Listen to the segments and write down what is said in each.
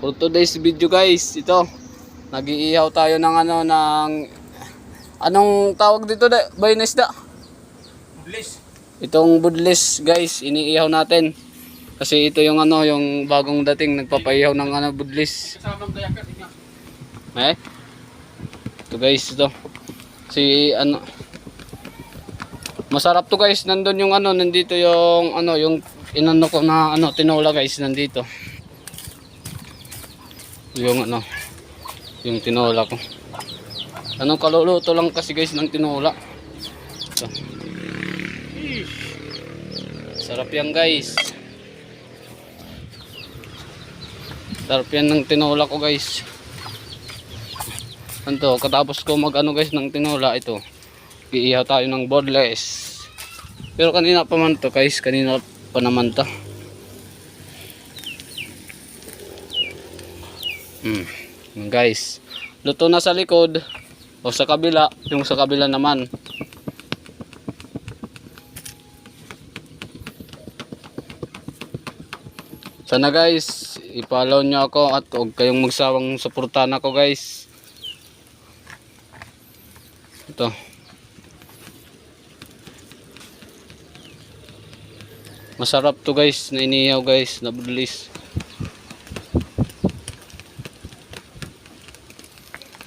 For today's video guys, ito nag-iihaw tayo ng anong tawag dito da? Baynes da? Budlis. Itong budlis guys, iniihaw natin. Kasi ito yung yung bagong dating nagpapaihaw ng budlis. Kasamang dayakat niya. Ito guys, ito. Si masarap to guys. Nandun yung nandito yung yung inano ko na tinola guys, nandito. Yung yung tinola ko. Kaluluto lang kasi guys ng tinola. Ito. Sarap yan guys. Sarap yan ng tinola ko guys. Katapos ko mag guys ng tinola, ito iihaw tayo ng bodless. Pero kanina pa man to guys, kanina pa naman to. Guys, luto na sa likod o sa kabila, yung sa kabila naman. Sana guys, i-follow nyo ako at huwag kayong magsawang suportahan ako guys. Ito. Masarap to guys, na inihaw guys, na budlis.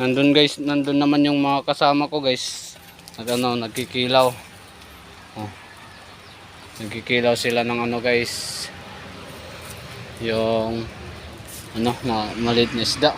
Nandun naman yung mga kasama ko guys. Nagkikilaw. Oh. Nagkikilaw sila ng guys. Yung na maliit na isda.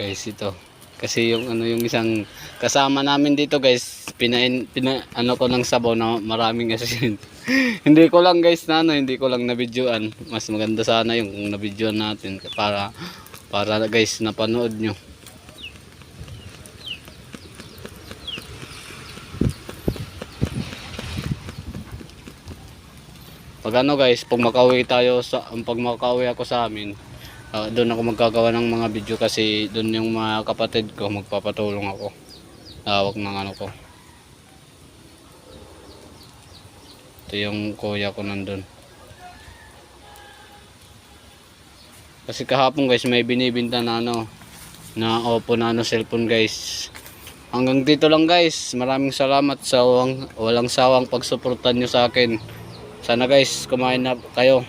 Guys, ito kasi yung yung isang kasama namin dito guys, ko ng sabaw na maraming asin. Hindi ko lang guys hindi ko lang na videoan. Mas maganda sana yung na videoan natin para guys napanood nyo. Pag guys, pag makauwi ako sa amin, doon ako magkagawa ng mga video kasi doon yung mga kapatid ko magpapatulong ako. Hawak ng ko. Ito yung kuya ko nandun. Kasi kahapon guys may binibinta na na Oppo na cellphone guys. Hanggang dito lang guys. Maraming salamat sa walang sawang pagsuportan nyo sa akin. Sana guys kumain na kayo.